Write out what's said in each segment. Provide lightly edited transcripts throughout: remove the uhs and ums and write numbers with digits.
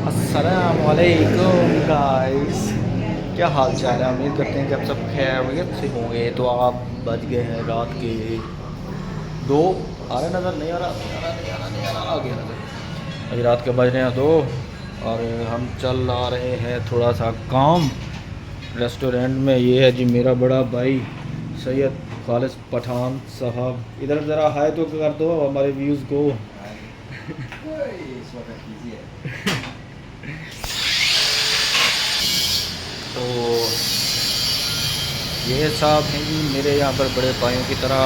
अस्सलामुअलैकुम गाइस, क्या हाल चाल है। उम्मीद करते हैं कि आप सब खैरियत से होंगे। तो आप बज गए हैं रात के 2। आ रहा नज़र नहीं आ रहा, नहीं आ रहा, नहीं आ रहा, नहीं आ रहा, आ गया नज़र। अभी रात के बज रहे हैं 2 और हम चल आ रहे हैं थोड़ा सा काम रेस्टोरेंट में। ये है जी मेरा बड़ा भाई सैयद खालिद पठान साहब। इधर ज़रा हाय तो कर दो हमारे व्यूज़ को। तो ये साहब हैं जी मेरे यहाँ पर बड़े भाइयों की तरह,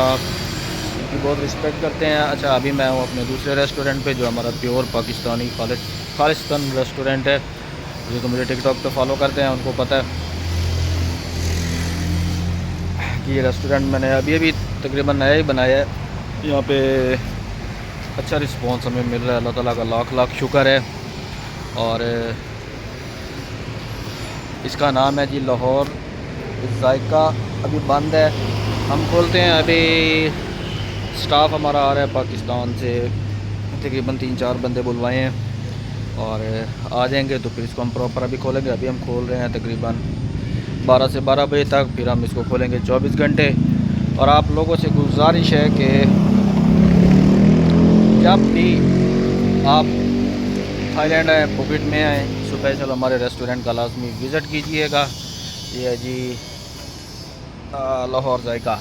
इनकी बहुत रिस्पेक्ट करते हैं। अच्छा, अभी मैं हूँ अपने दूसरे रेस्टोरेंट पे जो हमारा प्योर पाकिस्तानी खालिस्तान रेस्टोरेंट है। जो तो मुझे टिकटॉक पे फॉलो करते हैं उनको पता है कि ये रेस्टोरेंट मैंने अभी अभी तकरीबन नया ही बनाया है। यहाँ पे अच्छा रिस्पॉन्स हमें मिल रहा है, अल्लाह ताला का लाख लाख शुक्र है। और इसका नाम है जी लाहौर जायका। अभी बंद है, हम खोलते हैं। अभी स्टाफ हमारा आ रहा है पाकिस्तान से, तकरीबन 3-4 बंदे बुलवाए हैं और आ जाएंगे तो फिर इसको हम प्रॉपर अभी खोलेंगे। अभी हम खोल रहे हैं तकरीबन 12 से 12 बजे तक, फिर हम इसको खोलेंगे 24 घंटे। और आप लोगों से गुजारिश है कि जब भी आप थाईलैंड आए, पुकेट में आए, स्पेशल हमारे रेस्टोरेंट का लाजमी विज़िट कीजिएगा। ये है जी लाहौर जायका।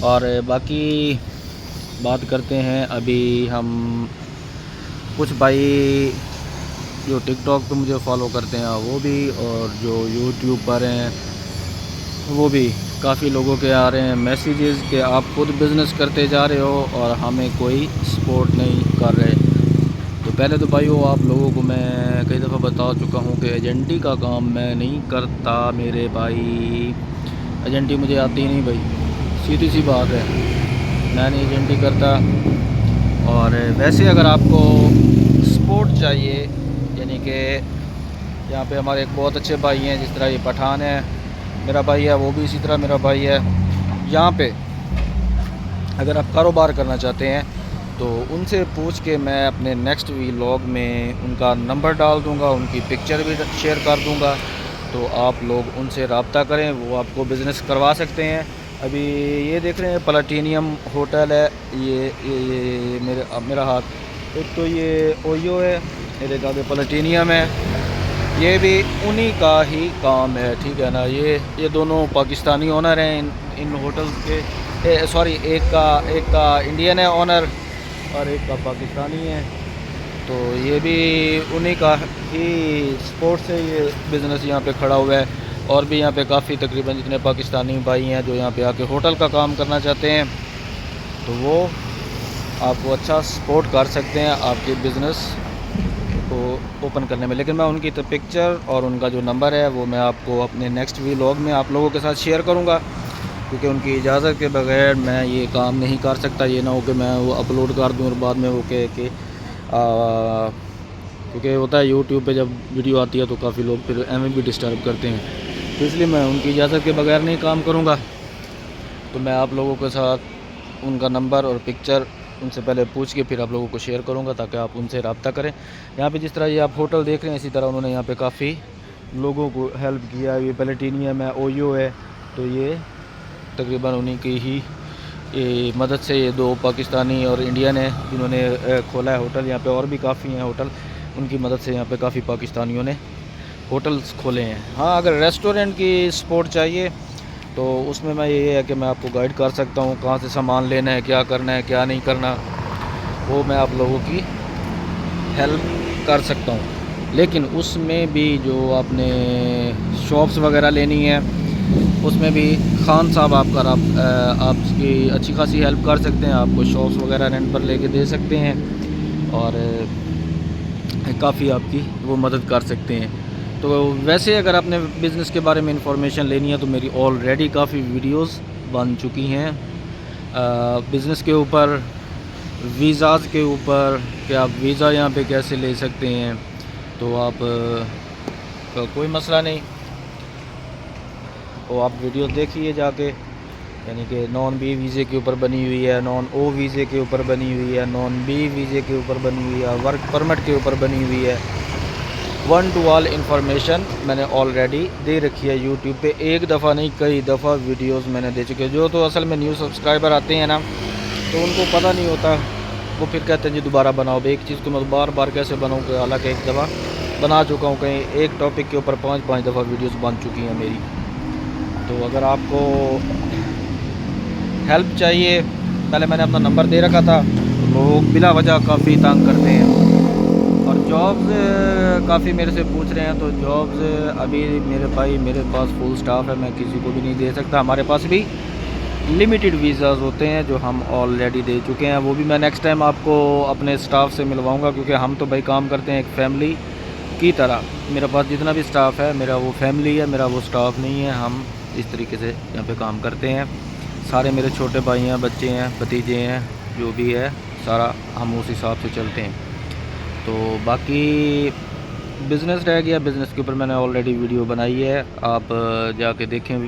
और बाकी बात करते हैं अभी हम कुछ भाई जो टिकटॉक पे मुझे फॉलो करते हैं वो भी, और जो यूट्यूब पर हैं वो भी। काफ़ी लोगों के आ रहे हैं मैसेजेस कि आप खुद बिज़नेस करते जा रहे हो और हमें कोई सपोर्ट नहीं कर रहे। तो पहले तो भाई आप लोगों को मैं कई दफ़ा बता चुका हूँ कि एजेंटी का काम मैं नहीं करता मेरे भाई। एजेंटी मुझे आती नहीं भाई, सीधी सी बात है, मैं नहीं एजेंटी करता। और वैसे अगर आपको सपोर्ट चाहिए, यानी कि यहाँ पे हमारे एक बहुत अच्छे भाई हैं, जिस तरह ये पठान है मेरा भाई है, वो भी इसी तरह मेरा भाई है। यहाँ पे अगर आप कारोबार करना चाहते हैं तो उनसे पूछ के मैं अपने नेक्स्ट व्लॉग में उनका नंबर डाल दूँगा, उनकी पिक्चर भी शेयर कर दूँगा। तो आप लोग उनसे रब्ता करें, वो आपको बिज़नेस करवा सकते हैं। अभी ये देख रहे हैं प्लेटिनियम होटल है, ये मेरा हाथ। एक तो ये ओयो है, मेरे आगे प्लेटिनियम है, ये भी उन्हीं का ही काम है, ठीक है ना। ये दोनों पाकिस्तानी ओनर हैं इन होटल्स के। सॉरी, एक का इंडियन है ओनर और एक का पाकिस्तानी है। तो ये भी उन्हीं का ही सपोर्ट से ये बिज़नेस यहाँ पे खड़ा हुआ है। और भी यहाँ पे काफ़ी तकरीबन जितने पाकिस्तानी भाई हैं जो यहाँ पे आके होटल का काम करना चाहते हैं, तो वो आपको अच्छा सपोर्ट कर सकते हैं आपके बिज़नेस को ओपन करने में। लेकिन मैं उनकी तो पिक्चर और उनका जो नंबर है वो मैं आपको अपने नेक्स्ट व्लॉग में आप लोगों के साथ शेयर करूँगा, क्योंकि उनकी इजाज़त के बगैर मैं ये काम नहीं कर सकता। ये ना हो कि मैं वो अपलोड कर दूँ और बाद में वो कहे कि क्योंकि होता है यूट्यूब पे जब वीडियो आती है तो काफ़ी लोग फिर एम भी डिस्टर्ब करते हैं, तो इसलिए मैं उनकी इजाज़त के बगैर नहीं काम करूँगा। तो मैं आप लोगों के साथ उनका नंबर और पिक्चर उनसे पहले पूछ के फिर आप लोगों को शेयर करूँगा, ताकि आप उनसे रब्ता करें। यहाँ पे जिस तरह ये आप होटल देख रहे हैं, इसी तरह उन्होंने यहाँ पे काफ़ी लोगों को हेल्प किया। ये प्लेटिनियम है, ओयो है, तो ये तकरीबन उन्हीं की ही मदद से ये 2 पाकिस्तानी और इंडियन है जिन्होंने खोला है होटल। यहाँ पे और भी काफ़ी हैं होटल, उनकी मदद से यहाँ पे काफ़ी पाकिस्तानियों ने होटल्स खोले हैं। हाँ, अगर रेस्टोरेंट की सपोर्ट चाहिए तो उसमें मैं ये है कि मैं आपको गाइड कर सकता हूँ, कहाँ से सामान लेना है, क्या करना है, क्या नहीं करना, वो मैं आप लोगों की हेल्प कर सकता हूँ। लेकिन उसमें भी जो आपने शॉप्स वगैरह लेनी है, उसमें भी खान साहब आपकी अच्छी खासी हेल्प कर सकते हैं, आपको शॉप्स वगैरह रेंट पर लेके दे सकते हैं और काफ़ी आपकी वो मदद कर सकते हैं। तो वैसे अगर आपने बिज़नेस के बारे में इंफॉर्मेशन लेनी है तो मेरी ऑलरेडी काफ़ी वीडियोस बन चुकी हैं बिज़नेस के ऊपर, वीज़ाज़ के ऊपर, कि आप वीज़ा यहाँ पे कैसे ले सकते हैं। तो आप कोई मसला नहीं, वो आप वीडियो देखिए जाके, यानी कि नॉन बी वीज़े के ऊपर बनी हुई है, नॉन ओ वीज़े के ऊपर बनी हुई है, नॉन बी वीज़े के ऊपर बनी हुई है, वर्क परमिट के ऊपर बनी हुई है। वन टू ऑल इन्फॉर्मेशन मैंने ऑलरेडी दे रखी है यूट्यूब पे। एक दफ़ा नहीं कई दफ़ा वीडियोस मैंने दे चुके। जो तो असल में न्यू सब्सक्राइबर आते हैं ना, तो उनको पता नहीं होता, वो फिर कहते हैं जी दोबारा बनाओ। भाई एक चीज़ को मैं बार बार कैसे बनाऊँ, हालांकि एक दफ़ा बना चुका हूँ। कहीं एक टॉपिक के ऊपर 5 दफ़ा वीडियोस बन चुकी हैं मेरी। तो अगर आपको हेल्प चाहिए, पहले मैंने अपना नंबर दे रखा था। लोग बिला वजह काफ़ी तंग करते हैं और जॉब्स काफ़ी मेरे से पूछ रहे हैं। तो जॉब्स अभी मेरे भाई मेरे पास फुल स्टाफ है, मैं किसी को भी नहीं दे सकता। हमारे पास भी लिमिटेड वीज़ाज़ होते हैं जो हम ऑलरेडी दे चुके हैं। वो भी मैं नेक्स्ट टाइम आपको अपने स्टाफ से मिलवाऊंगा, क्योंकि हम तो भाई काम करते हैं एक फैमिली की तरह। मेरे पास जितना भी स्टाफ है मेरा वो फैमिली है, मेरा वो स्टाफ नहीं है। हम इस तरीके से यहाँ पे काम करते हैं। सारे मेरे छोटे भाई हैं, बच्चे हैं, भतीजे हैं, जो भी है सारा हम उस हिसाब से चलते हैं। तो बाकी बिज़नेस रह गया, बिज़नेस के ऊपर मैंने ऑलरेडी वीडियो बनाई है, आप जाके देखें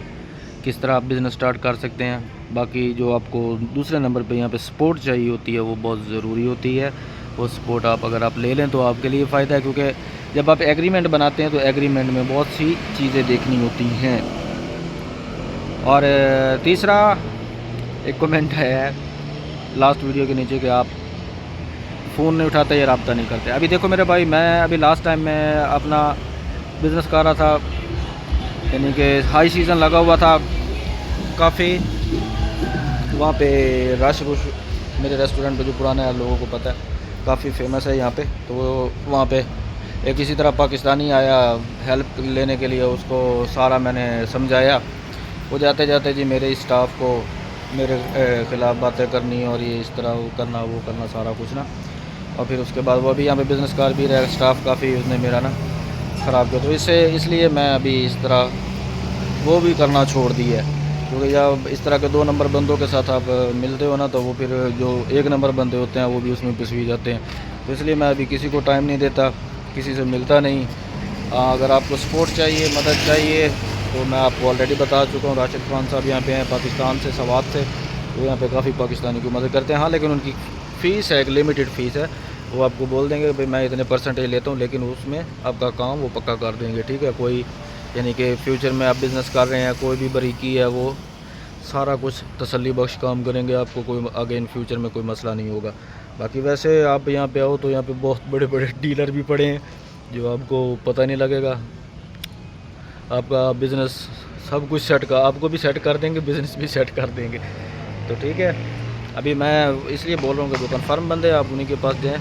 किस तरह आप बिज़नेस स्टार्ट कर सकते हैं। बाकी जो आपको दूसरे नंबर पे यहाँ पे सपोर्ट चाहिए होती है वो बहुत ज़रूरी होती है। वो सपोर्ट आप अगर आप ले लें तो आपके लिए फ़ायदा है, क्योंकि जब आप एग्रीमेंट बनाते हैं तो एग्रीमेंट में बहुत सी चीज़ें देखनी होती हैं। और तीसरा एक कमेंट है लास्ट वीडियो के नीचे कि आप फ़ोन नहीं उठाते या रब्ता नहीं करते। अभी देखो मेरे भाई, मैं अभी लास्ट टाइम मैं अपना बिज़नेस कर रहा था, यानी कि हाई सीज़न लगा हुआ था काफ़ी, वहाँ पे रश मेरे रेस्टोरेंट पे जो पुराने हैं लोगों को पता है काफ़ी फेमस है यहाँ पे। तो वहाँ पे एक इसी तरह पाकिस्तानी आया हेल्प लेने के लिए, उसको सारा मैंने समझाया। वो जाते जाते जी मेरे स्टाफ को मेरे ख़िलाफ़ बातें करनी और ये इस तरह वो करना सारा कुछ ना। और फिर उसके बाद वो अभी यहाँ पे बिज़नेस कार भी रहा, स्टाफ काफ़ी उसने मेरा ना ख़राब किया। तो इसलिए मैं अभी इस तरह वो भी करना छोड़ दी है, क्योंकि जब इस तरह के 2 नंबर बंदों के साथ आप मिलते हो ना, तो वो फिर जो 1 नंबर बंदे होते हैं वो भी उसमें पिसवी जाते हैं। तो इसलिए मैं अभी किसी को टाइम नहीं देता, किसी से मिलता नहीं। अगर आपको सपोर्ट चाहिए, मदद चाहिए, तो मैं आपको ऑलरेडी बता चुका हूँ। राशिद खान साहब यहाँ पे हैं पाकिस्तान से, सवात से। वो यहाँ पे काफ़ी पाकिस्तानी की मदद करते हैं। हाँ, लेकिन उनकी फ़ीस है, एक लिमिटेड फ़ीस है। वो आपको बोल देंगे भाई मैं इतने परसेंटेज लेता हूँ, लेकिन उसमें आपका काम वो पक्का कर देंगे, ठीक है। कोई यानी कि फ्यूचर में आप बिज़नेस कर रहे हैं, कोई भी बारीकी है, वो सारा कुछ तसल्ली बख्श काम करेंगे। आपको कोई आगे इन फ्यूचर में कोई मसला नहीं होगा। बाकी वैसे आप यहाँ पे आओ तो यहाँ पे बहुत बड़े बड़े डीलर भी पड़े हैं जो आपको पता नहीं लगेगा। आपका बिज़नेस सब कुछ सेट का आपको भी सेट कर देंगे, बिज़नेस भी सेट कर देंगे। तो ठीक है, अभी मैं इसलिए बोल रहा हूँ कि जो कन्फर्म बंदे आप उन्हीं के पास जाएँ,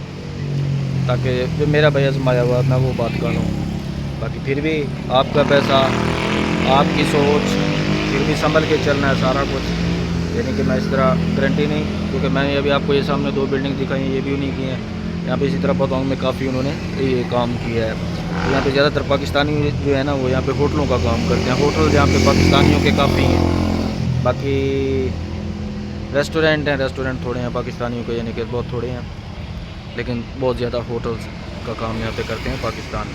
ताकि जो मेरा भाई आजमाया हुआ मैं वो बात कर लूँ। बाकी फिर भी आपका पैसा, आपकी सोच, फिर भी संभल के चलना है सारा कुछ। यानी कि मैं इस तरह गारंटी नहीं, क्योंकि मैंने अभी आपको ये सामने 2 बिल्डिंग दिखाई हैं, ये भी उन्हीं की हैं। यहाँ पे इसी तरह पताऊँ में काफ़ी उन्होंने ये काम किया है। तो यहाँ पे ज़्यादातर पाकिस्तानी जो है ना वो यहाँ पे होटलों का काम करते हैं। होटल जहाँ पे पाकिस्तानियों के काफ़ी हैं। बाकी रेस्टोरेंट थोड़े हैं पाकिस्तानियों के, यानी कि बहुत थोड़े हैं, लेकिन बहुत ज़्यादा होटल्स का काम यहाँ पे करते हैं पाकिस्तान।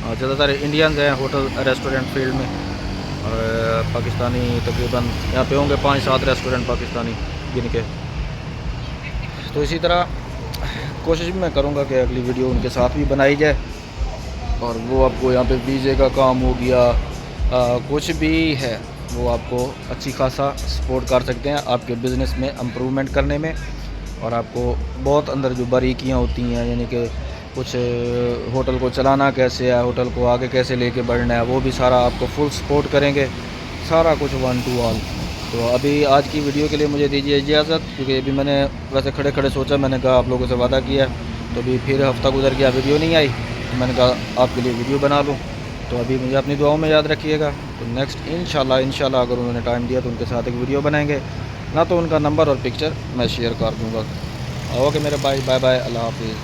और ज़्यादातर इंडियंस हैं होटल रेस्टोरेंट फील्ड में, और पाकिस्तानी तकरीबन यहाँ पे होंगे 5-7 रेस्टोरेंट पाकिस्तानी गिन के। तो इसी तरह कोशिश भी मैं करूँगा कि अगली वीडियो उनके साथ भी बनाई जाए। और वो आपको यहाँ पे वीज़े का काम हो गया, कुछ भी है, वो आपको अच्छी खासा सपोर्ट कर सकते हैं आपके बिज़नेस में इम्प्रूवमेंट करने में। और आपको बहुत अंदर जो बारीकियाँ होती हैं, यानी कि कुछ होटल को चलाना कैसे है, होटल को आगे कैसे लेके बढ़ना है, वो भी सारा आपको फुल सपोर्ट करेंगे, सारा कुछ वन टू ऑल। तो अभी आज की वीडियो के लिए मुझे दीजिए इजाज़त, क्योंकि अभी मैंने वैसे खड़े खड़े सोचा, मैंने कहा आप लोगों से वादा किया, तो अभी फिर हफ़्ता गुजर गया वीडियो नहीं आई, तो मैंने कहा आपके लिए वीडियो बना लूँ। तो अभी मुझे अपनी दुआओं में याद रखिएगा। तो नेक्स्ट इंशाल्लाह अगर उन्होंने टाइम दिया तो उनके साथ एक वीडियो बनाएंगे, ना तो उनका नंबर और पिक्चर मैं शेयर कर दूँगा। ओके मेरे भाई, बाय बाय, अल्लाह हाफिज़।